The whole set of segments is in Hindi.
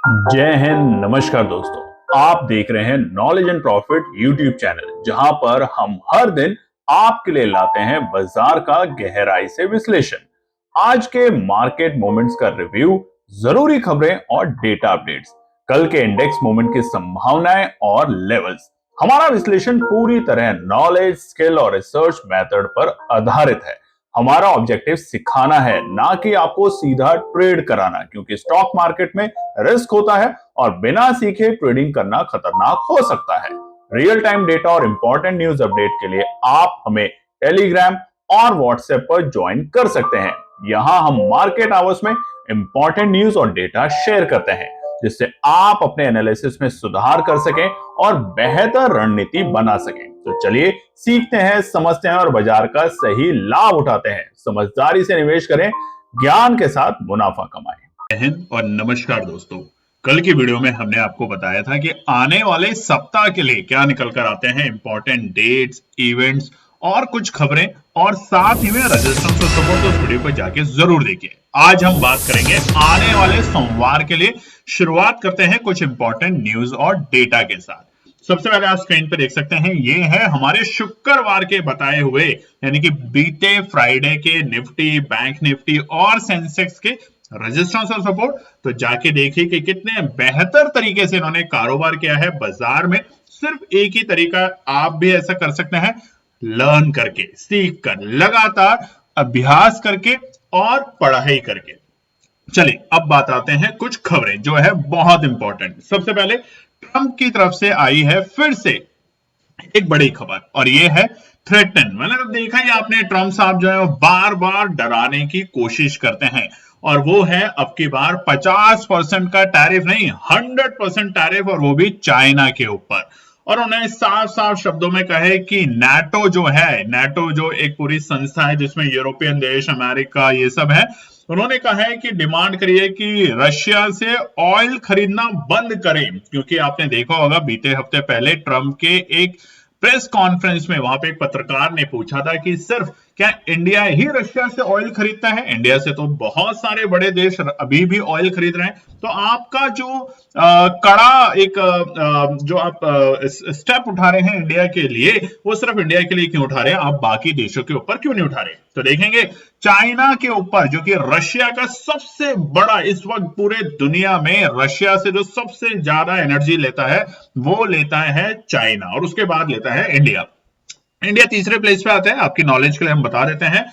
जय हिंद। नमस्कार दोस्तों, आप देख रहे हैं knowledge and profit YouTube channel, जहां पर हम हर दिन आपके लिए लाते हैं बाजार का गहराई से विश्लेषण, आज के मार्केट मोमेंट्स का रिव्यू, जरूरी खबरें और डेटा अपडेट्स, कल के इंडेक्स मूवमेंट की संभावनाएं और लेवल्स। हमारा विश्लेषण पूरी तरह नॉलेज, स्किल और रिसर्च मेथड पर आधारित है। हमारा ऑब्जेक्टिव सिखाना है, ना कि आपको सीधा ट्रेड कराना, क्योंकि स्टॉक मार्केट में रिस्क होता है और बिना सीखे ट्रेडिंग करना खतरनाक हो सकता है। रियल टाइम डेटा और इंपॉर्टेंट न्यूज अपडेट के लिए आप हमें टेलीग्राम और व्हाट्सएप पर ज्वाइन कर सकते हैं। यहाँ हम मार्केट आवर्स में इंपॉर्टेंट न्यूज और डेटा शेयर करते हैं, जिससे आप अपने एनालिसिस में सुधार कर सकें और बेहतर रणनीति बना सकें। तो चलिए सीखते हैं, समझते हैं और बाजार का सही लाभ उठाते हैं। समझदारी से निवेश करें, ज्ञान के साथ मुनाफा कमाएं। हिंद और नमस्कार दोस्तों। कल की वीडियो में हमने आपको बताया था कि आने वाले सप्ताह के लिए क्या निकल कर आते हैं, इंपॉर्टेंट डेट्स, इवेंट्स और कुछ खबरें, और साथ ही में रेजिस्टेंस और सपोर्ट। उस वीडियो को जाके जरूर देखिए। आज हम बात करेंगे आने वाले सोमवार के लिए। शुरुआत करते हैं कुछ इंपॉर्टेंट न्यूज और डेटा के साथ। सबसे पहले आप स्क्रीन पे देख सकते हैं, ये है हमारे शुक्रवार के बताए हुए, यानी कि बीते फ्राइडे के निफ्टी, बैंक निफ्टी और सेंसेक्स के रेजिस्टेंस और सपोर्ट। तो जाके देखिए कि कितने बेहतर तरीके से इन्होंने कारोबार किया है बाजार में। सिर्फ एक ही तरीका, आप भी ऐसा कर सकते हैं, लर्न करके, सीख कर, लगातार अभ्यास करके और पढ़ाई करके। चलिए अब बात आते हैं कुछ खबरें जो है बहुत इंपॉर्टेंट। सबसे पहले ट्रंप की तरफ से आई है फिर से एक बड़ी खबर, और ये है थ्रेटन। मतलब देखा ही आपने, ट्रंप साहब जो है वो बार बार डराने की कोशिश करते हैं, और वो है अब की बार 50% का टैरिफ नहीं, 100% टैरिफ, और वो भी चाइना के ऊपर। और उन्हें साफ साफ शब्दों में कहे कि नाटो जो है, नाटो जो एक पूरी संस्था है जिसमें यूरोपियन देश, अमेरिका, ये सब है, उन्होंने कहा है कि डिमांड करिए कि रशिया से ऑयल खरीदना बंद करें। क्योंकि आपने देखा होगा बीते हफ्ते पहले ट्रंप के एक प्रेस कॉन्फ्रेंस में वहां पे एक पत्रकार ने पूछा था कि सिर्फ क्या इंडिया ही रशिया से ऑयल खरीदता है? इंडिया से तो बहुत सारे बड़े देश अभी भी ऑयल खरीद रहे हैं। तो आपका जो कड़ा एक जो आप स्टेप उठा रहे हैं इंडिया के लिए, वो सिर्फ इंडिया के लिए क्यों उठा रहे हैं? आप बाकी देशों के ऊपर क्यों नहीं उठा रहे? तो देखेंगे चाइना के ऊपर, जो कि रशिया का सबसे बड़ा, इस वक्त पूरे दुनिया में रशिया से जो सबसे ज्यादा एनर्जी लेता है वो लेता है चाइना, और उसके बाद लेता है इंडिया। इंडिया तीसरे प्लेस पे आता है, आपकी नॉलेज के लिए हम बता देते हैं।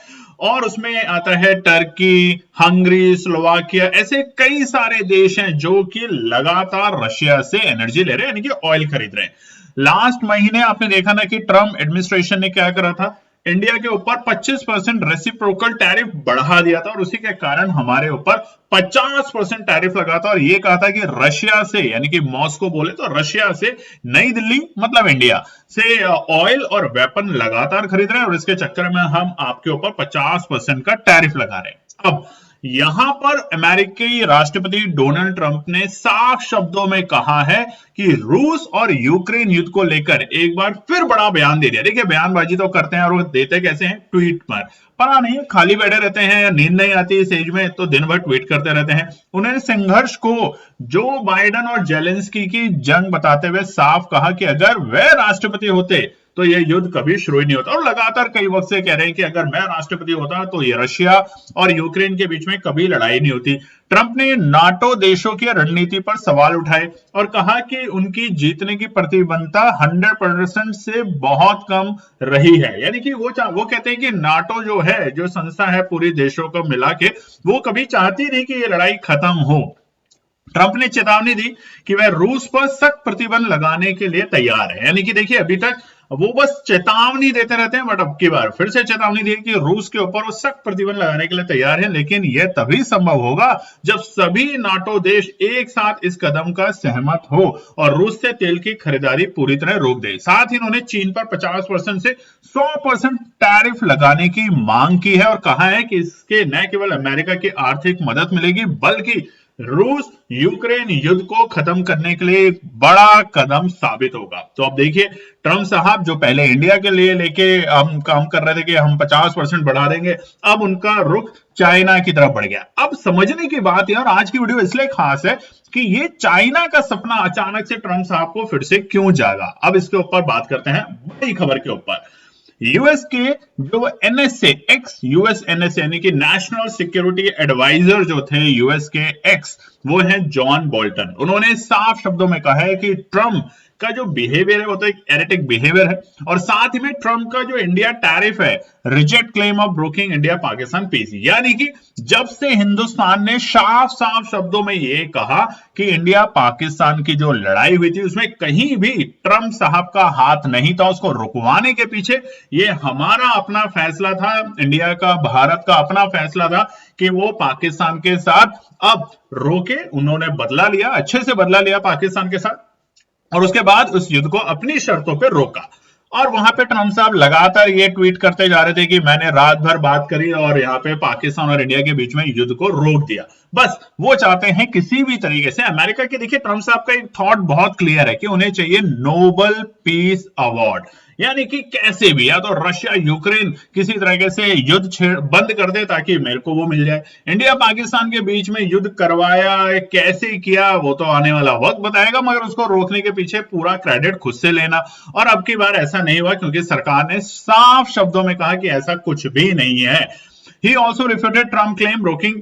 और उसमें आता है टर्की, हंगरी, स्लोवाकिया, ऐसे कई सारे देश हैं जो कि लगातार रशिया से एनर्जी ले रहे हैं, यानी कि ऑयल खरीद रहे हैं। लास्ट महीने आपने देखा ना कि ट्रम्प एडमिनिस्ट्रेशन ने क्या करा था, इंडिया के ऊपर 25% रेसिप्रोकल टैरिफ बढ़ा दिया था, और उसी के कारण हमारे ऊपर 50% टैरिफ लगा था। और ये कहा था कि रशिया से, यानी कि मॉस्को बोले तो रशिया से नई दिल्ली मतलब इंडिया से ऑयल और वेपन लगातार खरीद रहे हैं, और इसके चक्कर में हम आपके ऊपर 50% का टैरिफ लगा रहे हैं। अब यहां पर अमेरिकी राष्ट्रपति डोनाल्ड ट्रंप ने साफ शब्दों में कहा है कि रूस और यूक्रेन युद्ध को लेकर एक बार फिर बड़ा बयान दे दिया। देखिए बयानबाजी तो करते हैं, और वो देते कैसे हैं? ट्वीट पर। पता नहीं खाली बैठे रहते हैं या नींद नहीं आती इस एज में, तो दिन भर ट्वीट करते रहते हैं। उन्होंने संघर्ष को जो बाइडेन और जेलेंस्की की जंग बताते हुए साफ कहा कि अगर वे राष्ट्रपति होते तो यह युद्ध कभी शुरू ही नहीं होता, और लगातार कई वक्त से कह रहे हैं कि अगर मैं राष्ट्रपति होता तो ये रशिया और यूक्रेन के बीच में कभी लड़ाई नहीं होती। ट्रंप ने नाटो देशों की रणनीति पर सवाल उठाए और कहा कि उनकी जीतने की प्रतिबद्धता 100% से बहुत कम रही है। यानी कि वो कहते हैं कि नाटो जो है, जो संस्था है पूरी देशों को मिला के, वो कभी चाहती नहीं कि ये लड़ाई खत्म हो। ट्रंप ने चेतावनी दी कि वह रूस पर सख्त प्रतिबंध लगाने के लिए तैयार है। यानी कि देखिए अभी तक वो बस चेतावनी देते रहते हैं, बट अब की बार फिर से चेतावनी दी कि रूस के ऊपर वो सख्त प्रतिबंध लगाने के लिए तैयार है। लेकिन यह तभी संभव होगा जब सभी नाटो देश एक साथ इस कदम का सहमत हो और रूस से तेल की खरीदारी पूरी तरह रोक दे। साथ ही उन्होंने चीन पर 50% से 100% टैरिफ लगाने की मांग की है, और कहा है कि इसके न केवल अमेरिका की आर्थिक मदद मिलेगी, बल्कि रूस यूक्रेन युद्ध को खत्म करने के लिए एक बड़ा कदम साबित होगा। तो अब देखिए, ट्रम्प साहब जो पहले इंडिया के लिए लेके हम काम कर रहे थे कि हम 50% बढ़ा देंगे, अब उनका रुख चाइना की तरफ बढ़ गया। अब समझने की बात है, और आज की वीडियो इसलिए खास है कि ये चाइना का सपना अचानक से ट्रम्प साहब को फिर से क्यों जागा। अब इसके ऊपर बात करते हैं, बड़ी खबर के ऊपर। यूएस के जो एनएसए एक्स यूएस एनएसए यानी कि नेशनल सिक्योरिटी एडवाइजर जो थे यूएस के एक्स, वो है जॉन बोल्टन। उन्होंने साफ शब्दों में कहा है कि ट्रम्प का जो बिहेवियर है वो तो एक एरेटिक बिहेवियर है, और साथ ही में ट्रम्प का जो इंडिया टैरिफ है, reject claim of broking India Pakistan peace, यानी कि जब से हिंदुस्तान ने साफ साफ शब्दों में ये कहा कि इंडिया पाकिस्तान की जो लड़ाई हुई थी उसमें कहीं भी ट्रम्प साहब का हाथ नहीं था, उसको रुकवाने के पीछे ये हमारा अपना फैसला था, इंडिया का, भारत का अपना फैसला था कि वो पाकिस्तान के साथ अब रोके। उन्होंने बदला लिया, अच्छे से बदला लिया पाकिस्तान के साथ, और उसके बाद उस युद्ध को अपनी शर्तों पर रोका। और वहां पे ट्रम्प साहब लगातार ये ट्वीट करते जा रहे थे कि मैंने रात भर बात करी और यहाँ पे पाकिस्तान और इंडिया के बीच में युद्ध को रोक दिया। बस वो चाहते हैं किसी भी तरीके से अमेरिका के, देखिए ट्रम्प साहब का एक थॉट बहुत क्लियर है कि उन्हें चाहिए नोबेल पीस अवार्ड, यानी कि कैसे भी, या तो रशिया यूक्रेन किसी तरीके से युद्ध बंद कर दे ताकि मेरे को वो मिल जाए। इंडिया पाकिस्तान के बीच में युद्ध करवाया, कैसे किया वो तो आने वाला वक्त बताएगा, मगर उसको रोकने के पीछे पूरा क्रेडिट खुद से लेना। और अब की बार ऐसा नहीं हुआ क्योंकि सरकार ने साफ शब्दों में कहा कि ऐसा कुछ भी नहीं है। He also refuted Trump claim broking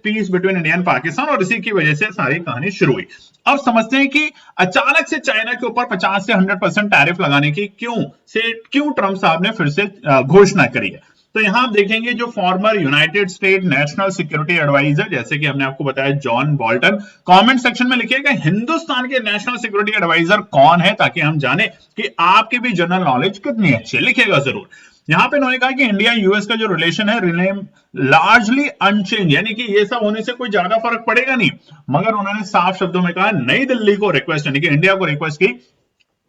peace between India and Pakistan, और इसी की वजह से सारी कहानी शुरू हुई। अब समझते हैं कि अचानक से चाइना के ऊपर 50 से 100% टैरिफ लगाने की क्यों ट्रम्प साहब ने फिर से घोषणा करी है। तो यहां आप देखेंगे जो former United State national security adviser, जैसे कि हमने आपको बताया जॉन बोल्टन, कमेंट सेक्शन में लिखिएगा हिंदुस्तान के नेशनल सिक्योरिटी एडवाइजर कौन है, ताकि हम जाने कि आपकी भी जनरल नॉलेज कितनी अच्छी है, लिखिएगा जरूर। यहां पे उन्होंने कहा कि इंडिया यूएस का जो रिलेशन है रिमेन लार्जली अनचेंज, यानी कि ये सब होने से कोई ज्यादा फर्क पड़ेगा नहीं, मगर उन्होंने साफ शब्दों में कहा, नई दिल्ली को रिक्वेस्ट, यानी कि इंडिया को रिक्वेस्ट की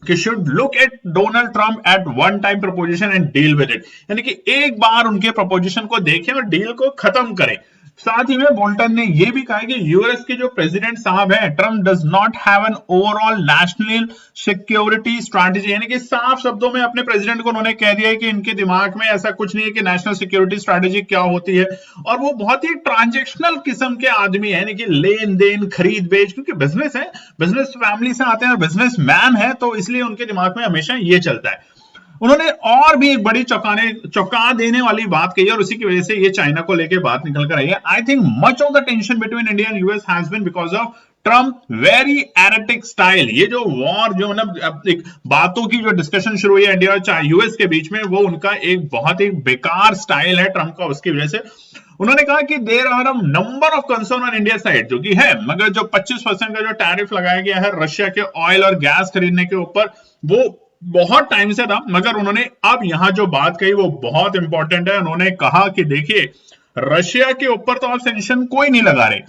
कि should look at Donald Trump at one time proposition and deal with it, यानी कि एक बार उनके प्रपोजिशन को देखें और डील को खत्म करें। साथ ही में बोल्टन ने यह भी कहा कि यूएस के जो प्रेसिडेंट साहब हैं, Trump does not have an overall national security strategy, यानी कि साफ शब्दों में अपने प्रेसिडेंट को उन्होंने कह दिया है कि इनके दिमाग में ऐसा कुछ नहीं है कि नेशनल सिक्योरिटी स्ट्रैटेजी क्या होती है। और वो बहुत ही ट्रांजैक्शनल किस्म के आदमी है, यानी कि लेन देन खरीद बेच, क्योंकि बिजनेस है, बिजनेस फैमिली से आते हैं और बिजनेस मैन है, तो इसलिए उनके दिमाग में हमेशा ये चलता है। उन्होंने और भी एक बड़ी चौंका देने वाली बात कही, और उसी की वजह से ये चाइना को लेके बात निकल कर आई है। I think much of the tension between India and US has been because of Trump very erratic style. ये जो वॉर, जो ना एक बातों की जो डिस्कशन शुरू हुई है इंडिया और यूएस के बीच में, वो उनका एक बहुत ही बेकार स्टाइल है ट्रम्प का। उसकी वजह से उन्होंने कहा कि there are a number of concern on India side, जो कि है, मगर जो 25% का जो टैरिफ लगाया गया है रशिया के ऑयल और गैस खरीदने के ऊपर, वो बहुत टाइम से था, मगर उन्होंने अब यहां जो बात कही वो बहुत इंपॉर्टेंट है। उन्होंने कहा कि देखिए, रशिया के ऊपर तो आप सैंक्शन कोई नहीं लगा रहे,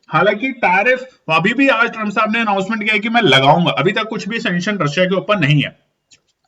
हालांकि टैरिफ अभी भी आज ट्रम्प साहब ने अनाउंसमेंट किया कि मैं लगाऊंगा, अभी तक कुछ भी सैंक्शन रशिया के ऊपर नहीं है।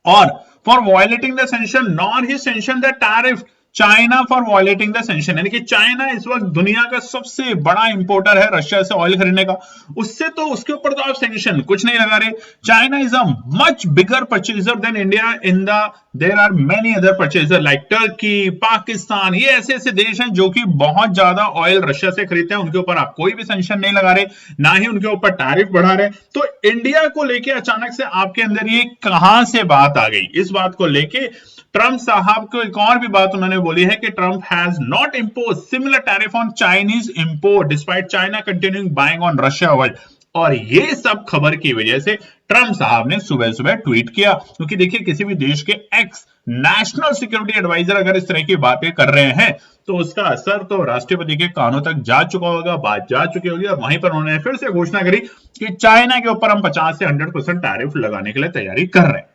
और for violating the sanction not he sanction the tariff China for violating the sanction, यानी कि चाइना इस वक्त दुनिया का सबसे बड़ा इंपोर्टर है रशिया से ऑयल खरीदने का, उससे तो उसके ऊपर तो आप सैंक्शन कुछ नहीं लगा रहे। China is a much bigger purchaser than India in the, there are many other purchaser like Turkey, Pakistan, ये ऐसे ऐसे देश हैं जो कि बहुत ज्यादा ऑयल रशिया से खरीदते हैं, उनके ऊपर आप कोई भी सैंक्शन नहीं लगा रहे, ना ही उनके ऊपर टैरिफ बढ़ा रहे। तो इंडिया को लेके अचानक से आपके अंदर ये कहां से बात आ गई? इस बात को लेके ट्रम्प साहब को एक और भी बात उन्होंने बोली है कि Trump has not impose similar tariff on Chinese import despite China continuing buying on Russia oil. और ये सब खबर की वजह से ट्रम्प साहब ने सुबह सुबह ट्वीट किया, क्योंकि देखिए किसी भी देश के एक्स नेशनल सिक्योरिटी एडवाइजर अगर इस तरह की बातें कर रहे हैं तो उसका असर तो राष्ट्रपति के कानों तक जा चुका होगा, बात जा चुकी होगी, और वहीं पर उन्होंने फिर से घोषणा करी कि चाइना के ऊपर हम 50 से 100% टैरिफ लगाने के लिए तैयारी कर रहे हैं।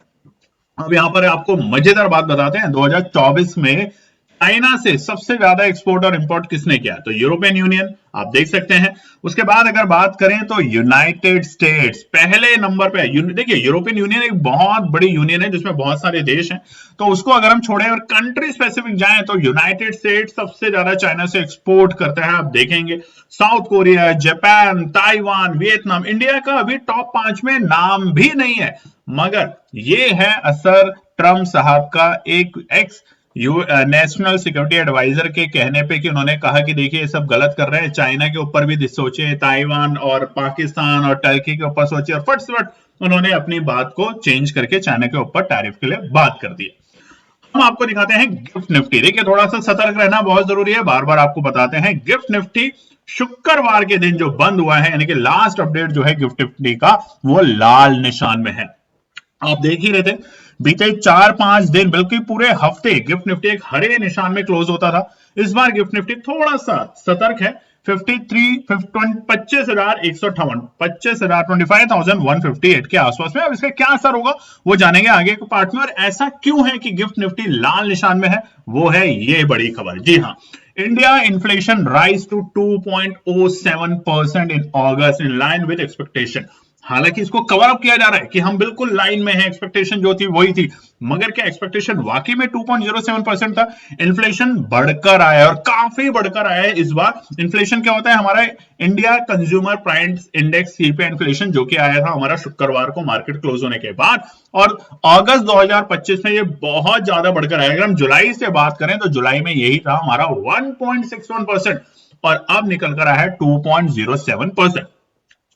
अब यहां पर आपको मजेदार बात बताते हैं, 2024 में चाइना से सबसे ज्यादा एक्सपोर्ट और इंपोर्ट किसने किया? तो यूरोपियन यूनियन, आप देख सकते हैं। उसके बाद अगर बात करें तो यूनाइटेड स्टेट्स पहले नंबर पे है। देखिए यूरोपियन यूनियन एक बहुत बड़ी यूनियन है जिसमें बहुत सारे देश हैं, तो उसको अगर हम छोड़ें और कंट्री स्पेसिफिक जाएं तो यूनाइटेड स्टेट्स सबसे ज्यादा चाइना से एक्सपोर्ट करता है, आप देखेंगे। South Korea, Japan, Taiwan, Vietnam, India का अभी टॉप 5 में नाम भी नहीं है, मगर ये है असर ट्रम्प साहब का एक एक्स नेशनल सिक्योरिटी एडवाइजर के कहने पे कि उन्होंने कहा कि देखिए ये सब गलत कर रहे हैं, चाइना के ऊपर भी सोचे, ताइवान और पाकिस्तान और टर्की के ऊपर सोचे, और फट से फट उन्होंने अपनी बात को चेंज करके चाइना के ऊपर टैरिफ के लिए बात कर दी। हम आपको दिखाते हैं गिफ्ट निफ्टी। देखिए थोड़ा सा सतर्क रहना बहुत जरूरी है, बार बार आपको बताते हैं। गिफ्ट निफ्टी शुक्रवार के दिन जो बंद हुआ है, यानी कि लास्ट अपडेट जो है गिफ्ट निफ्टी का, वो लाल निशान में है। आप देख ही रहे थे बीते 4-5 दिन बल्कि पूरे हफ्ते गिफ्ट निफ्टी एक हरे निशान में क्लोज होता था। इस बार गिफ्ट निफ्टी थोड़ा सा सतर्क है, 25,158 के आसपास में। अब इसका क्या असर होगा वो जानेंगे आगे के पार्ट में। और ऐसा क्यों है कि गिफ्ट निफ्टी लाल निशान में है, वो है ये बड़ी खबर। जी हाँ, India inflation rise to 2.07% in August in line with expectation. हालांकि इसको कवर अप किया जा रहा है कि हम बिल्कुल लाइन में हैं, एक्सपेक्टेशन जो थी वही थी, मगर क्या एक्सपेक्टेशन वाकई में 2.07% था? इन्फ्लेशन बढ़कर आया और काफी बढ़कर आया है इस बार। इन्फ्लेशन क्या होता है? हमारा India consumer price index CPI inflation जो कि आया था हमारा शुक्रवार को मार्केट क्लोज होने के बाद, और अगस्त 2025 में ये बहुत ज्यादा बढ़कर आया। अगर हम जुलाई से बात करें तो जुलाई में यही था हमारा 1.61%, और अब निकल कर आया है 2.07%।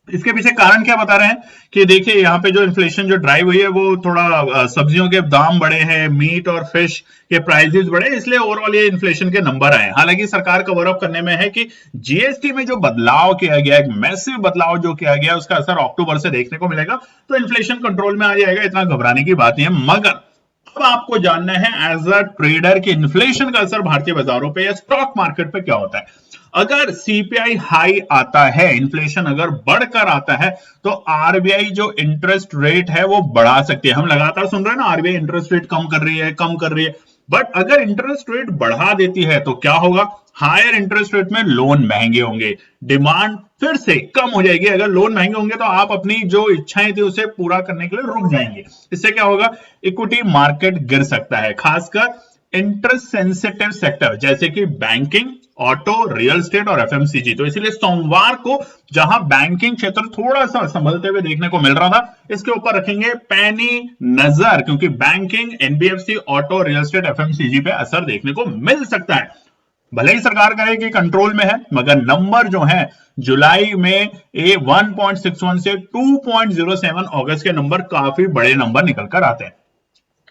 इसके पीछे कारण क्या बता रहे हैं कि देखिए यहाँ पे जो इन्फ्लेशन जो ड्राइव हुई है वो थोड़ा सब्जियों के दाम बढ़े हैं, मीट और फिश के प्राइसेस बढ़े, इसलिए ओवरऑल ये इन्फ्लेशन के नंबर आए। हालांकि सरकार कवर अप करने में है कि जीएसटी में जो बदलाव किया गया, एक मैसिव बदलाव जो किया गया, उसका असर अक्टूबर से देखने को मिलेगा, तो इन्फ्लेशन कंट्रोल में आ जाएगा, इतना घबराने की बात नहीं है। मगर अब आपको जानना है एज अ ट्रेडर कि इन्फ्लेशन का असर भारतीय बाजारों पे या स्टॉक मार्केट पे क्या होता है। अगर सीपीआई हाई आता है, इन्फ्लेशन अगर बढ़कर आता है, तो आरबीआई जो इंटरेस्ट रेट है वो बढ़ा सकती है। हम लगातार सुन रहे हैं ना, आरबीआई इंटरेस्ट रेट कम कर रही है, कम कर रही है, बट अगर इंटरेस्ट रेट बढ़ा देती है तो क्या होगा? हायर इंटरेस्ट रेट में लोन महंगे होंगे, डिमांड फिर से कम हो जाएगी। अगर लोन महंगे होंगे तो आप अपनी जो इच्छाएं थी उसे पूरा करने के लिए रुक जाएंगे। इससे क्या होगा? इक्विटी मार्केट गिर सकता है, खासकर इंटरेस्ट सेंसिटिव सेक्टर जैसे कि बैंकिंग, ऑटो, रियल एस्टेट और एफएमसीजी। तो इसलिए सोमवार को जहां बैंकिंग क्षेत्र थोड़ा सा संभलते हुए देखने को मिल रहा था, इसके ऊपर रखेंगे पैनी नजर, क्योंकि banking, NBFC, auto, real estate, FMCG पे असर देखने को मिल सकता है। भले ही सरकार कहे कि कंट्रोल में है, मगर नंबर जो है जुलाई में 1.61 से 2.07 अगस्त के नंबर काफी बड़े नंबर निकल कर आते हैं।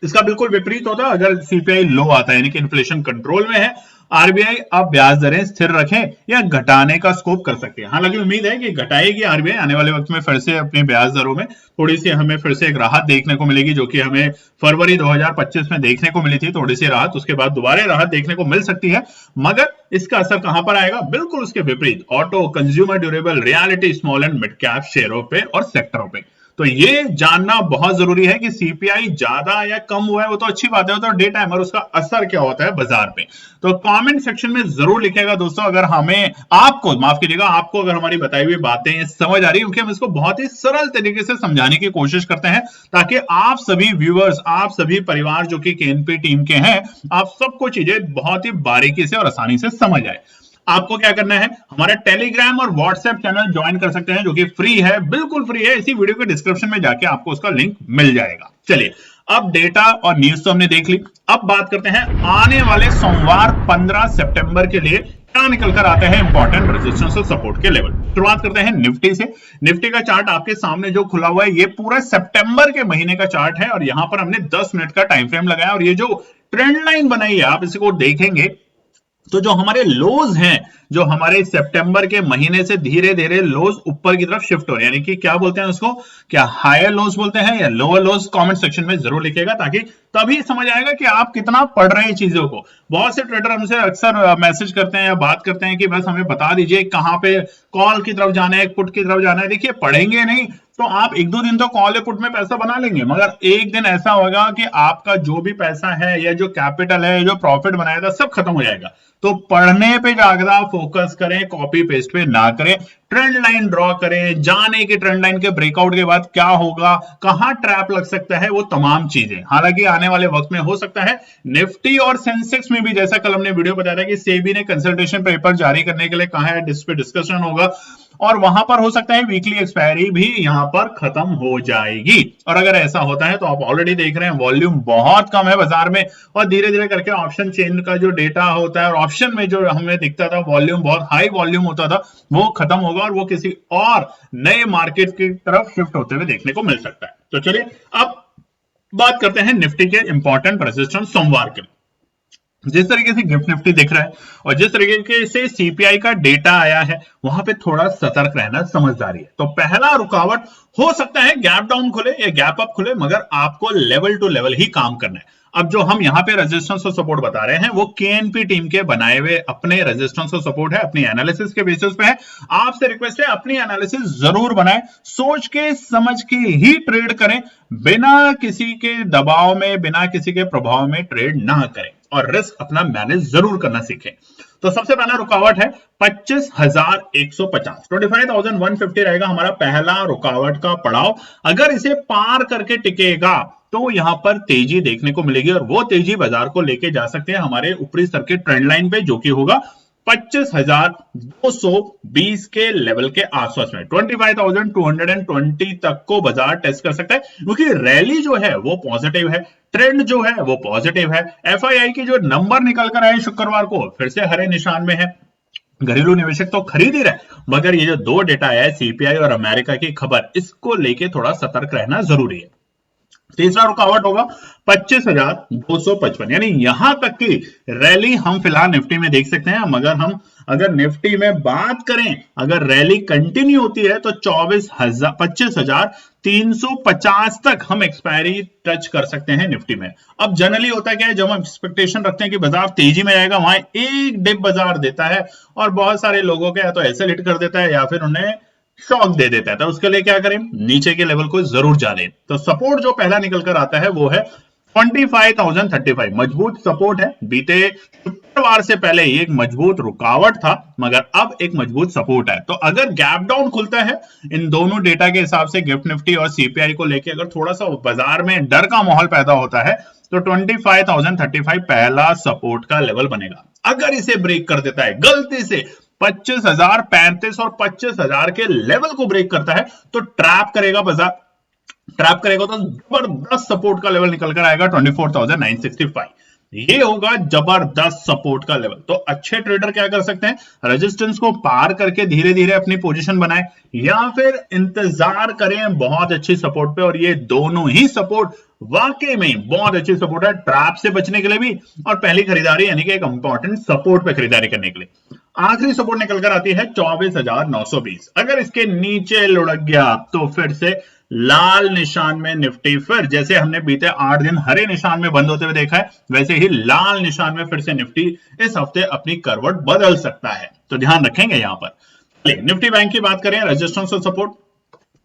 इसका बिल्कुल विपरीत होता है अगर सीपीआई लो आता है, यानी कि इन्फ्लेशन कंट्रोल में है, आरबीआई अब ब्याज दरें स्थिर रखें या घटाने का स्कोप कर सकते हैं। हालांकि उम्मीद है कि घटाएगी आरबीआई, आने वाले वक्त में फिर से अपनी ब्याज दरों में थोड़ी सी हमें फिर से एक राहत देखने को मिलेगी, जो कि हमें फरवरी 2025 में देखने को मिली थी थोड़ी सी राहत, उसके बाद दोबारा राहत देखने को मिल सकती है। मगर इसका असर कहां पर आएगा? बिल्कुल उसके विपरीत, auto, consumer durable, reality, small and mid cap शेयरों पे और सेक्टरों पे। तो ये जानना बहुत जरूरी है कि सीपीआई ज्यादा या कम हुआ है वो तो अच्छी बात है, वो तो डे टाइम, और उसका असर क्या होता है बाजार पे। तो कमेंट सेक्शन में जरूर लिखिएगा दोस्तों, अगर हमें आपको माफ कीजिएगा, आपको अगर हमारी बताई हुई बातें समझ आ रही है, क्योंकि हम इसको बहुत ही सरल तरीके से समझाने की कोशिश करते हैं ताकि आप सभी व्यूअर्स, आप सभी परिवार जो कि केएनपी टीम के हैं, आप सबको चीजें बहुत ही बारीकी से और आसानी से समझ आए। आपको क्या करना है? हमारा टेलीग्राम और व्हाट्सएप चैनल ज्वाइन कर सकते हैं, जो कि फ्री है, बिल्कुल फ्री है। इसी वीडियो के डिस्क्रिप्शन में जाके आपको उसका लिंक मिल जाएगा। चलिए, अब डेटा और न्यूज तो हमने देख ली, अब बात करते हैं आने वाले सोमवार 15 सितंबर के लिए क्या निकल कर आते हैं इंपॉर्टेंट रेजिस्टेंस और सपोर्ट के लेवल। शुरुआत करते हैं निफ्टी से। निफ्टी का चार्ट आपके सामने जो खुला हुआ है, ये पूरा सितंबर के महीने का चार्ट है, और यहां पर हमने 10 मिनट का टाइम फ्रेम लगाया, और ये जो ट्रेंड लाइन बनाई है आप इसको देखेंगे तो जो हमारे लोज हैं, जो हमारे सितंबर के महीने से धीरे धीरे लोज ऊपर की तरफ शिफ्ट हो रहे हैं, यानी कि क्या बोलते हैं उसको, क्या हायर लोज बोलते हैं या लोअर लोज? कमेंट सेक्शन में जरूर लिखिएगा, ताकि तभी समझ आएगा कि आप कितना पढ़ रहे हैं चीजों को। बहुत से ट्रेडर हमसे अक्सर मैसेज करते हैं या बात करते हैं कि बस हमें बता दीजिए कहां पे कॉल की तरफ जाना है, पुट की तरफ जाना है। देखिए, पढ़ेंगे नहीं तो आप एक दो दिन तो कॉल या पुट में पैसा बना लेंगे, मगर एक दिन ऐसा होगा कि आपका जो भी पैसा है या जो कैपिटल है, जो प्रॉफिट बनाया था, सब खत्म हो जाएगा। तो पढ़ने पे ज्यादा फोकस करें, कॉपी पेस्ट पे ना करें। ट्रेंड लाइन ड्रॉ करें, जाने की ट्रेंड लाइन के ब्रेकआउट के बाद क्या होगा, कहां ट्रैप लग सकता है, वो तमाम चीजें। हालांकि आने वाले वक्त में हो सकता है निफ्टी और सेंसेक्स में भी, जैसा कल हमने वीडियो बताया था कि सेबी ने कंसल्टेशन पेपर जारी करने के लिए कहा है, इस पे डिस्कशन होगा और वहां पर हो सकता है वीकली एक्सपायरी भी यहां पर खत्म हो जाएगी। और अगर ऐसा होता है तो आप ऑलरेडी देख रहे हैं वॉल्यूम बहुत कम है बाजार में, और धीरे धीरे करके ऑप्शन चेन का जो डेटा होता है और ऑप्शन में जो हमें दिखता था वॉल्यूम, बहुत हाई वॉल्यूम होता था, वो खत्म होगा और वो किसी और नए मार्केट की तरफ शिफ्ट होते हुए देखने को मिल सकता है। तो चलिए अब बात करते हैं निफ्टी के इंपॉर्टेंट रेजिस्टेंस सोमवार के। जिस तरीके से गिफ्ट निफ्टी दिख रहा है और जिस तरीके से सीपीआई का डेटा आया है, वहां पे थोड़ा सतर्क रहना समझदारी है। तो पहला रुकावट हो सकता है गैप डाउन खुले या गैप अप खुले, मगर आपको लेवल टू लेवल ही काम करना है। अब जो हम यहाँ पे रेजिस्टेंस और सपोर्ट बता रहे हैं वो केएनपी टीम के बनाए हुए अपने रेजिस्टेंस और सपोर्ट है, अपनी एनालिसिस के बेसिस पे है। आपसे रिक्वेस्ट है अपनी एनालिसिस जरूर बनाएं, सोच के समझ के ही ट्रेड करें, बिना किसी के दबाव में, बिना किसी के प्रभाव में ट्रेड ना करें और रिस्क अपना मैनेज जरूर करना सीखें। तो सबसे पहला रुकावट है 25,150, 25,150 रहेगा हमारा पहला रुकावट का पड़ाव। अगर इसे पार करके टिकेगा तो यहां पर तेजी देखने को मिलेगी और वो तेजी बाजार को लेके जा सकते हैं हमारे ऊपरी सर्किट ट्रेंड लाइन पे, जो कि होगा 25,220 के लेवल के आसपास में। 25,220 तक को बाजार टेस्ट कर सकता है, क्योंकि रैली जो है वो पॉजिटिव है, ट्रेंड जो है वो पॉजिटिव है। एफआईआई की जो नंबर निकल कर आए शुक्रवार को फिर से हरे निशान में है। घरेलू निवेशक तो खरीद ही रहे, मगर ये जो दो डेटा आया है सीपीआई और अमेरिका की खबर, इसको लेके थोड़ा सतर्क रहना जरूरी है। तीसरा रुकावट होगा 25,255, यानी यहां तक की रैली हम फिलहाल निफ्टी में देख सकते हैं। मगर हम अगर निफ्टी में बात करें, अगर रैली कंटिन्यू होती है तो 25,350 तक हम एक्सपायरी टच कर सकते हैं निफ्टी में। अब जनरली होता क्या है, जब हम एक्सपेक्टेशन रखते हैं कि बाजार तेजी में जाएगा, वहां एक डिप बाजार देता है और बहुत सारे लोगों के या तो ऐसे हिट कर देता है या फिर उन्हें शॉक दे देता है। तो उसके लिए क्या करें, नीचे के लेवल को जरूर जाने। तो सपोर्ट जो पहला निकल कर आता है वो है 25,035, मजबूत सपोर्ट है। बीते शुक्रवार से पहले ये एक मजबूत रुकावट था, मगर अब एक मजबूत सपोर्ट है। तो अगर गैप डाउन खुलता है इन दोनों डेटा के हिसाब से, गिफ्ट निफ्टी और सीपीआई को लेके अगर थोड़ा सा बाजार में डर का माहौल पैदा होता है, तो 25,035 पहला सपोर्ट का लेवल बनेगा। अगर इसे ब्रेक कर देता है गलती से 25,035 और 25,000 के लेवल को ब्रेक करता है, तो ट्रैप करेगा बाजार। ट्रैप करेगा तो जबरदस्त सपोर्ट का लेवल निकल कर आएगा 24,965। ये होगा जबरदस्त सपोर्ट का लेवल। तो अच्छे ट्रेडर क्या कर सकते हैं, रेजिस्टेंस को पार करके धीरे धीरे अपनी पोजीशन बनाए या फिर इंतजार करें बहुत अच्छी सपोर्ट पे। और ये दोनों ही सपोर्ट वाकई में बहुत अच्छी सपोर्ट है, ट्रैप से बचने के लिए भी और पहली खरीदारी यानी कि एक इंपॉर्टेंट सपोर्ट पे खरीदारी करने के लिए। आखिरी सपोर्ट निकल कर आती है 24,920। अगर इसके नीचे लुढ़क गया तो फिर से लाल निशान में निफ्टी, फिर जैसे हमने बीते 8 दिन हरे निशान में बंद होते हुए देखा है, वैसे ही लाल निशान में फिर से निफ्टी इस हफ्ते अपनी करवट बदल सकता है। तो ध्यान रखेंगे यहां पर। निफ्टी बैंक की बात करें, रेजिस्टेंस और सपोर्ट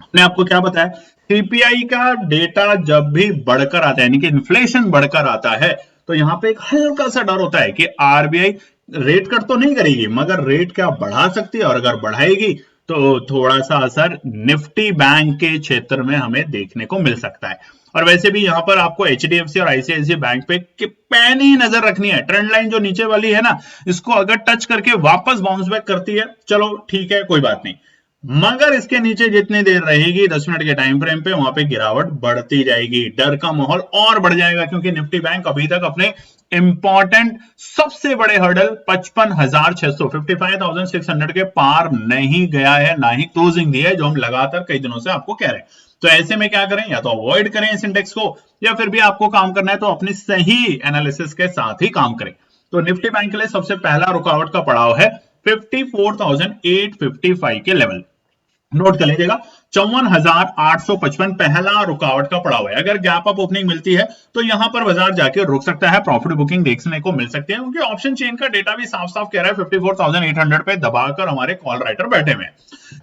हमने आपको क्या बताया, सीपीआई का डेटा जब भी बढ़कर आता है यानी कि इन्फ्लेशन बढ़कर आता है, तो यहां पे एक हल्का सा डर होता है कि आरबीआई रेट कट तो नहीं करेगी, मगर रेट क्या बढ़ा सकती है, और अगर बढ़ाएगी तो थोड़ा सा असर निफ्टी बैंक के क्षेत्र में हमें देखने को मिल सकता है। और वैसे भी यहां पर आपको एचडीएफसी और आईसीआईसीआई बैंक पे पैनी नजर रखनी है। ट्रेंड लाइन जो नीचे वाली है ना, इसको अगर टच करके वापस बाउंस बैक करती है, चलो ठीक है कोई बात नहीं, मगर इसके नीचे जितनी देर रहेगी 10 मिनट के टाइम फ्रेम पे, वहां पे गिरावट बढ़ती जाएगी, डर का माहौल और बढ़ जाएगा, क्योंकि निफ्टी बैंक अभी तक अपने इंपॉर्टेंट सबसे बड़े हर्डल 55,600 55,600 के पार नहीं गया है, ना ही क्लोजिंग दी है, जो हम लगातार कई दिनों से आपको कह रहे हैं। तो ऐसे में क्या करें, या तो अवॉइड करें इस इंडेक्स को, या फिर भी आपको काम करना है तो अपनी सही एनालिसिस के साथ ही काम करें। तो निफ्टी बैंक के लिए सबसे पहला रुकावट का पड़ाव है 54,855 के लेवल। नोट कर लीजिएगा 54,855 पहला रुकावट का पड़ा हुआ है। अगर गैप अप ओपनिंग मिलती है तो यहां पर बाजार जाके रुक सकता है, प्रॉफिट बुकिंग देखने को मिल सकती है, क्योंकि ऑप्शन चेन का डेटा भी साफ साफ कह रहा है 54,800 पे दबाकर हमारे कॉल राइटर बैठे हुए हैं।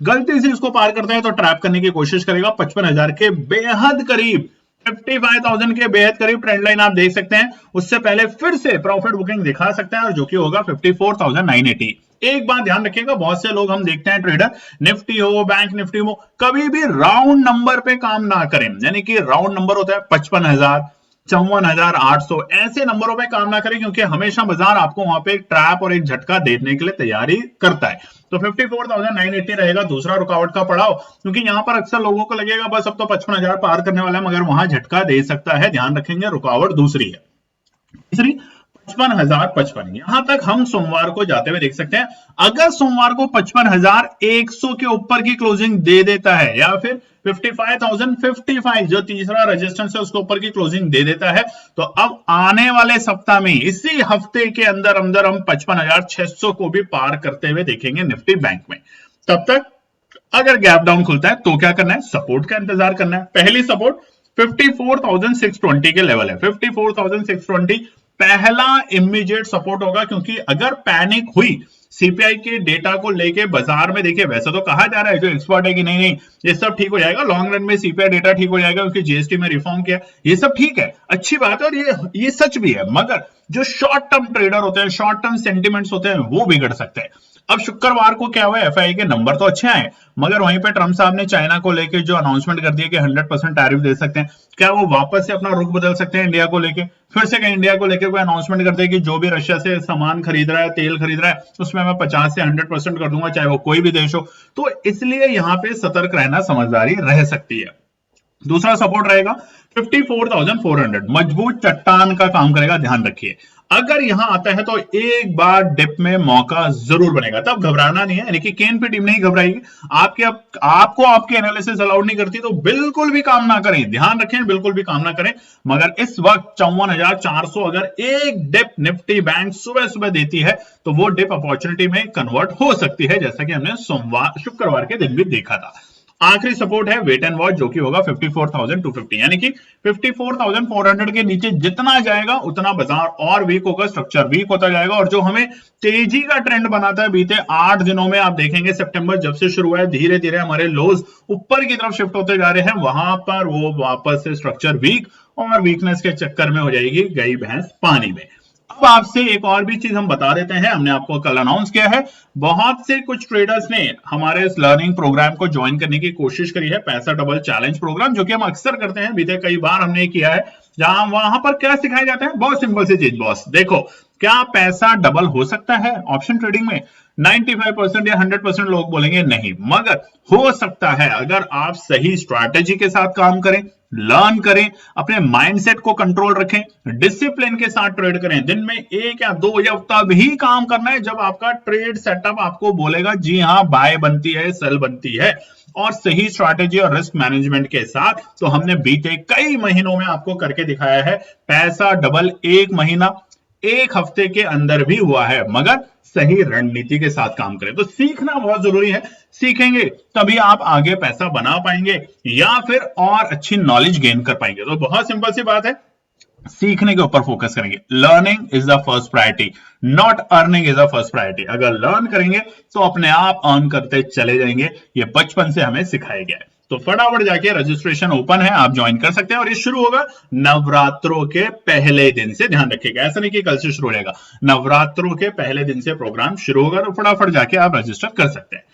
गलती से इसको पार करता है तो ट्रैप करने की कोशिश करेगा 55,000 के बेहद करीब, 55,000 के बेहद करीब ट्रेंड लाइन आप देख सकते हैं। उससे पहले फिर से प्रॉफिट बुकिंग दिखा सकता है और जो कि होगा 54,980। एक बात ध्यान रखिएगा, बहुत से लोग हम देखते हैं ट्रेडर, निफ्टी हो बैंक निफ्टी हो, कभी भी राउंड नंबर पे काम ना करें। यानी कि राउंड नंबर होता है 55,000, 54,800, ऐसे नंबरों पे काम ना करें, क्योंकि हमेशा बाजार आपको वहां पे एक ट्रैप और एक झटका देने के लिए तैयारी करता है। तो 54,980 रहेगा दूसरा रुकावट का पड़ाव, क्योंकि यहां पर अक्सर लोगों को लगेगा बस अब तो 55,000 पार करने वाला है, मगर वहां झटका दे सकता है, ध्यान रखेंगे। रुकावट दूसरी है, तीसरी 55,055। यहां तक हम सोमवार को जाते हुए देख सकते हैं। अगर सोमवार को 55,100 के ऊपर की क्लोजिंग दे देता है, या फिर 55,055 जो तीसरा रेजिस्टेंस है उसके ऊपर की क्लोजिंग दे देता है, तो अब आने वाले सप्ताह में इसी हफ्ते के अंदर अंदर हम 55,600 को भी पार करते हुए देखेंगे निफ्टी बैंक में। तब तक अगर गैप डाउन खुलता है तो क्या करना है, सपोर्ट का इंतजार करना है। पहली सपोर्ट 54,620 के लेवल है, 54,620 पहला इमीडिएट सपोर्ट होगा, क्योंकि अगर पैनिक हुई सीपीआई के डेटा को लेके बाजार में, देखिए वैसे तो कहा जा रहा है जो एक्सपर्ट है कि नहीं नहीं ये सब ठीक हो जाएगा, लॉन्ग रन में सीपीआई डेटा ठीक हो जाएगा क्योंकि जीएसटी में रिफॉर्म किया, ये सब ठीक है, अच्छी बात है, और ये सच भी है। मगर जो शॉर्ट टर्म ट्रेडर होते हैं, शॉर्ट टर्म सेंटिमेंट्स होते हैं, वो बिगड़ सकते हैं। अब शुक्रवार को क्या हुआ, एफआई के नंबर तो अच्छे आए, मगर वहीं पे ट्रम्प साहब ने चाइना को लेके जो अनाउंसमेंट कर दिया कि 100% टैरिफ दे सकते हैं, क्या वो वापस से अपना रुख बदल सकते हैं इंडिया को लेके? फिर से कहीं इंडिया को लेके कोई अनाउंसमेंट करते हैं कि जो भी रशिया से सामान खरीद रहा है, तेल खरीद रहा है, उसमें मैं 50 से 100% कर दूंगा, चाहे वो कोई भी देश हो। तो इसलिए यहां पे सतर्क रहना समझदारी रह सकती है। दूसरा सपोर्ट रहेगा 54,400, मजबूत चट्टान का काम करेगा, ध्यान रखिए। अगर यहां आता है तो एक बार डिप में मौका जरूर बनेगा, तब घबराना नहीं है। यानी कि केन पे टीम नहीं घबराएगी, आपको आपके एनालिसिस अलाउड नहीं करती तो बिल्कुल भी काम ना करें, ध्यान रखें, बिल्कुल भी काम ना करें। मगर इस वक्त 54,400 अगर एक डिप निफ्टी बैंक सुबह सुबह देती है तो वो डिप अपॉर्चुनिटी में कन्वर्ट हो सकती है, जैसा कि हमने शुक्रवार के दिन भी देखा था। आखिरी सपोर्ट है वेट एंड वॉच, जो कि होगा 54,250, यानी कि 54,400 के नीचे जितना जाएगा उतना बाजार और वीक होगा, स्ट्रक्चर वीक होता जाएगा। और जो हमें तेजी का ट्रेंड बनाता है बीते 8 दिनों में, आप देखेंगे सितंबर जब से शुरू हुआ है, धीरे धीरे हमारे लोज ऊपर की तरफ शिफ्ट होते जा रहे हैं, वहां पर वो वापस से स्ट्रक्चर वीक, और वीकनेस के चक्कर में हो जाएगी गई भैंस पानी में। अब आपसे एक और भी चीज हम बता देते हैं, हमने आपको कल अनाउंस किया है, बहुत से कुछ ट्रेडर्स ने हमारे इस लर्निंग प्रोग्राम को ज्वाइन करने की कोशिश करी है, पैसा डबल चैलेंज प्रोग्राम, जो कि हम अक्सर करते हैं, बीते कई बार हमने किया है, जहां वहां पर क्या सिखाया जाता है, बहुत सिंपल सी चीज बॉस, देखो क्या पैसा डबल हो सकता है ऑप्शन ट्रेडिंग में? 95% या 100% लोग बोलेंगे नहीं, मगर हो सकता है अगर आप सही स्ट्रैटेजी के साथ काम करें, लर्न करें, अपने माइंडसेट को कंट्रोल रखें, डिसिप्लिन के साथ ट्रेड करें। दिन में 1 या 2 या तभी काम करना है जब आपका ट्रेड सेटअप आपको बोलेगा जी हाँ बाय बनती है, सेल बनती है, और सही स्ट्रैटेजी और रिस्क मैनेजमेंट के साथ। तो हमने बीते कई महीनों में आपको करके दिखाया है, पैसा डबल एक महीना, एक हफ्ते के अंदर भी हुआ है, मगर सही रणनीति के साथ काम करें। तो सीखना बहुत जरूरी है, सीखेंगे तभी आप आगे पैसा बना पाएंगे या फिर और अच्छी नॉलेज गेन कर पाएंगे। तो बहुत सिंपल सी बात है, सीखने के ऊपर फोकस करेंगे। Learning is the first priority, not earning is the first priority. अगर लर्न करेंगे तो अपने आप अर्न करते चले जाएंगे, ये बचपन से हमें सिखाया गया है। तो फटाफट जाके रजिस्ट्रेशन ओपन है, आप ज्वाइन कर सकते हैं, और ये शुरू होगा नवरात्रों के पहले दिन से, ध्यान रखिएगा, ऐसा नहीं कि कल से शुरू हो जाएगा, नवरात्रों के पहले दिन से प्रोग्राम शुरू होगा। तो फटाफट जाके आप रजिस्टर कर सकते हैं।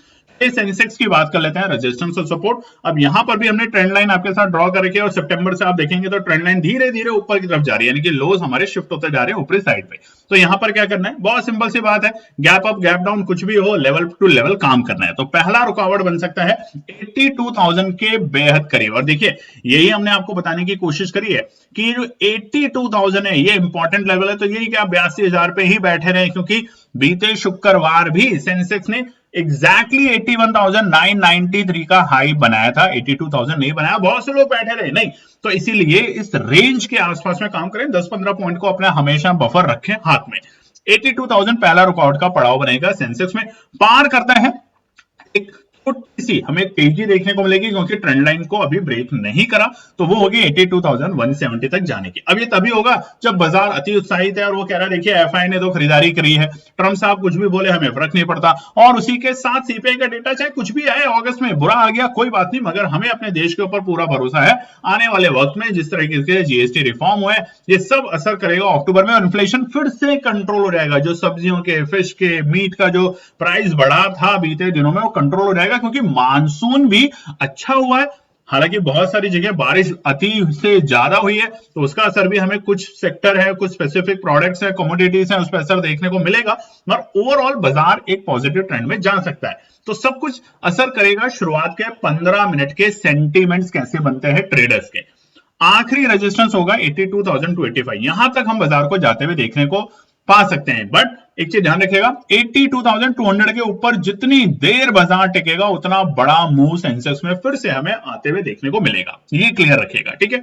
सेंसेक्स की बात कर लेते हैं, रेजिस्टेंस और सपोर्ट। अब यहां पर भी हमने ट्रेंड लाइन आपके साथ ड्रॉ कर रखी है, और सितंबर से आप देखेंगे तो ट्रेंड लाइन धीरे धीरे ऊपर की तरफ जा रही है, यानी कि लोज हमारे शिफ्ट होते जा रहे हैं ऊपरी साइड पे। तो यहां पर क्या करना है, बहुत सिंपल सी बात है, गैप अप गैप डाउन कुछ भी हो, लेवल टू लेवल काम करना है। तो पहला रुकावट बन सकता है 82,000 के बेहद करीब, और देखिए यही हमने आपको बताने की कोशिश करी है कि जो 82,000 है ये इंपॉर्टेंट लेवल है। तो यही क्या 82,000 पे ही बैठे रहे, क्योंकि बीते शुक्रवार भी सेंसेक्स ने एग्जैक्टली 81,993 का हाई बनाया था, 82,000 नहीं बनाया। बहुत से लोग बैठे रहे नहीं, तो इसीलिए इस रेंज के आसपास में काम करें, 10-15 पॉइंट को अपना हमेशा बफर रखें हाथ में। 82,000 पहला रुकावट का पड़ाव बनेगा, सेंसेक्स में पार करता है एक छोटी सी हमें तेजी देखने को मिलेगी क्योंकि ट्रेंड लाइन को अभी ब्रेक नहीं करा, तो वो होगी 82,170 तक जाने की। अब ये तभी होगा जब बाजार अति उत्साहित है और वो कह रहा है देखिए एफआई ने तो खरीदारी करी है, ट्रम्प साहब कुछ भी बोले हमें फर्क नहीं पड़ता, और उसी के साथ सीपीआई का डेटा चाहे कुछ भी आए अगस्त में, बुरा आ गया कोई बात नहीं, मगर हमें अपने देश के ऊपर पूरा भरोसा है आने वाले वक्त में जिस तरीके से जीएसटी रिफॉर्म हुए ये सब असर करेगा अक्टूबर में और इन्फ्लेशन फिर से कंट्रोल हो जाएगा। जो सब्जियों के, फिश के, मीट का जो प्राइस बढ़ा था बीते दिनों में वो कंट्रोल हो जाएगा क्योंकि मानसून भी अच्छा हुआ है। हालांकि बहुत सारी जगह बारिश अति से ज्यादा हुई है तो उसका असर भी हमें कुछ सेक्टर है, कुछ स्पेसिफिक प्रोडक्ट्स है, कमोडिटीज है, उस पर असर देखने को मिलेगा, मगर ओवरऑल बाजार एक पॉजिटिव ट्रेंड में जा सकता है। तो सब कुछ असर करेगा शुरुआत के 15 मिनट के सेंटीमेंट्स कैसे बनते हैं ट्रेडर्स के। आखिरी रेजिस्टेंस होगा 82,285, यहां तक हम बाजार को जाते हुए देखने को पा सकते हैं। बट एक चीज ध्यान रखिएगा 82,200 के ऊपर जितनी देर बाजार टिकेगा उतना बड़ा मूव सेंसेक्स में फिर से हमें आते हुए देखने को मिलेगा, ये क्लियर रखिएगा, ठीक है।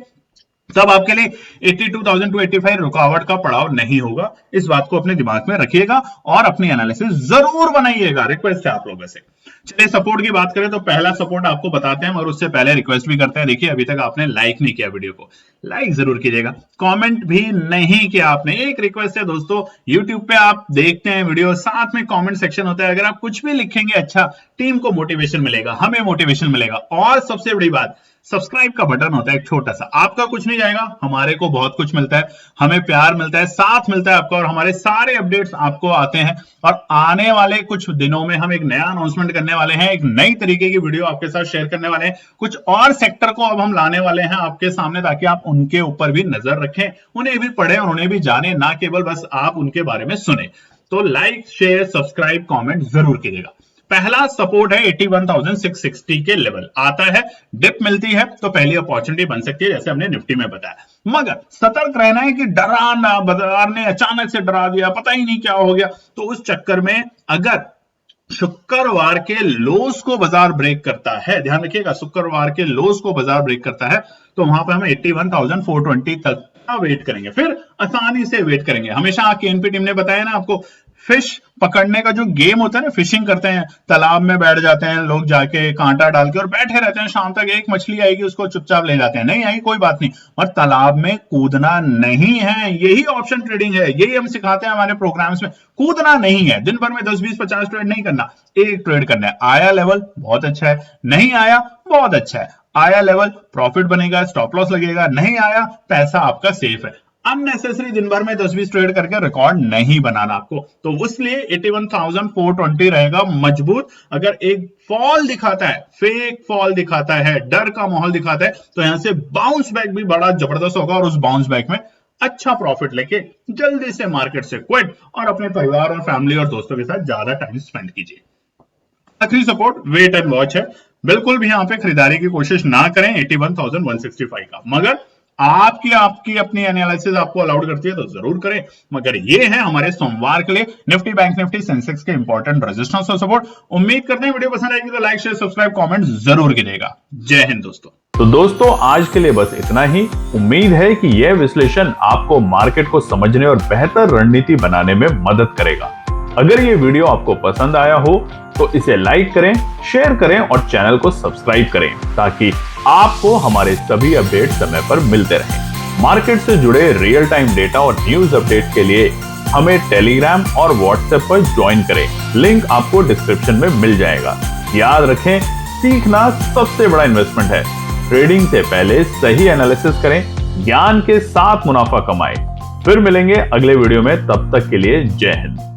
तब आपके लिए 82,285 रुकावट का पड़ाव नहीं होगा, इस बात को अपने दिमाग में रखिएगा और अपनी एनालिसिस जरूर बनाइएगा, रिक्वेस्ट है आप लोगों से। चलिए सपोर्ट की बात करें तो पहला सपोर्ट आपको बताते हैं, और उससे पहले रिक्वेस्ट भी करते हैं, देखिए अभी तक आपने लाइक नहीं किया वीडियो को, लाइक जरूर कीजिएगा, कमेंट भी नहीं किया आपने। एक रिक्वेस्ट है दोस्तों, यूट्यूब पे आप देखते हैं वीडियो, साथ में कमेंट सेक्शन होता है, अगर आप कुछ भी लिखेंगे अच्छा, टीम को मोटिवेशन मिलेगा, हमें मोटिवेशन मिलेगा, और सबसे बड़ी बात सब्सक्राइब का बटन होता है एक छोटा सा, आपका कुछ नहीं जाएगा, हमारे को बहुत कुछ मिलता है, हमें प्यार मिलता है, साथ मिलता है आपका, और हमारे सारे अपडेट्स आपको आते हैं। और आने वाले कुछ दिनों में हम एक नया अनाउंसमेंट करने वाले हैं, एक नई तरीके की वीडियो आपके साथ शेयर करने वाले हैं, कुछ और सेक्टर को अब हम लाने वाले हैं आपके सामने, ताकि आप उनके ऊपर भी नजर रखें, उन्हें भी पढ़ें और उन्हें भी जाने, ना केवल बस आप उनके बारे में सुने। तो लाइक, शेयर, सब्सक्राइब, कमेंट जरूर कीजिएगा। पहला सपोर्ट है 81,660 के लेवल आता है, डिप मिलती है तो पहली अपॉर्चुनिटी बन सकती है, जैसे हमने निफ्टी में बताया, मगर सतर्क रहना है कि डरा ना, बाजार ने अचानक से डरा दिया, पता ही नहीं क्या हो गया, तो उस चक्कर में अगर शुक्रवार के लोस को बाजार ब्रेक करता है, ध्यान रखिएगा शुक्रवार के लोस को बाजार ब्रेक करता है, तो वहां पर हम 81,420 तक वेट करेंगे, फिर आसानी से वेट करेंगे। हमेशा केएनपी टीम ने बताया ना आपको, फिश पकड़ने का जो गेम होता है ना, फिशिंग करते हैं, तालाब में बैठ जाते हैं लोग जाके कांटा डाल के और बैठे रहते हैं, शाम तक एक मछली आएगी उसको चुपचाप ले जाते हैं, नहीं आई कोई बात नहीं, और तालाब में कूदना नहीं है, यही ऑप्शन ट्रेडिंग है, यही हम सिखाते हैं हमारे प्रोग्राम्स में, कूदना नहीं है, दिन भर में 10, 20, 50 ट्रेड नहीं करना, एक ट्रेड करना है, आया लेवल बहुत अच्छा है, नहीं आया बहुत अच्छा है, आया लेवल प्रॉफिट बनेगा, स्टॉप लॉस लगेगा, नहीं आया पैसा आपका सेफ है। अननेसेसरी दिन भर में 10-20 ट्रेड करके रिकॉर्ड नहीं बनाना आपको, तो इसलिए 81,420 रहेगा मजबूत। अगर एक फॉल दिखाता है, फेक फॉल दिखाता है, डर का माहौल दिखाता है, तो यहां से बाउंस बैक भी बड़ा जबरदस्त होगा, और उस बाउंस बैक में अच्छा प्रॉफिट लेके जल्दी से मार्केट से क्विट और अपने परिवार और फैमिली और दोस्तों के साथ ज्यादा टाइम स्पेंड कीजिए। आखिरी सपोर्ट वेट एंड वॉच है, बिल्कुल भी यहां पे खरीदारी की कोशिश ना करें 81,165 का, मगर आपकी अपनी एनालिसिस आपको अलाउड करती है तो जरूर करें। मगर ये है हमारे सोमवार के लिए निफ्टी, बैंक निफ्टी, सेंसेक्स के इंपॉर्टेंट रेजिस्टेंस और सपोर्ट। उम्मीद करते हैं वीडियो पसंद आएगी तो लाइक, शेयर, सब्सक्राइब, कमेंट जरूर कीजिएगा। जय हिंद दोस्तों। तो दोस्तों आज के लिए बस इतना ही। उम्मीद है कि यह विश्लेषण आपको मार्केट को समझने और बेहतर रणनीति बनाने में मदद करेगा। अगर ये वीडियो आपको पसंद आया हो तो इसे लाइक करें, शेयर करें और चैनल को सब्सक्राइब करें, ताकि आपको हमारे सभी अपडेट समय पर मिलते रहें। मार्केट से जुड़े रियल टाइम डेटा और न्यूज अपडेट के लिए हमें टेलीग्राम और व्हाट्सएप पर ज्वाइन करें, लिंक आपको डिस्क्रिप्शन में मिल जाएगा। याद रखें, सीखना सबसे बड़ा इन्वेस्टमेंट है। ट्रेडिंग से पहले सही एनालिसिस करें, ज्ञान के साथ मुनाफा कमाएं। फिर मिलेंगे अगले वीडियो में, तब तक के लिए जय हिंद।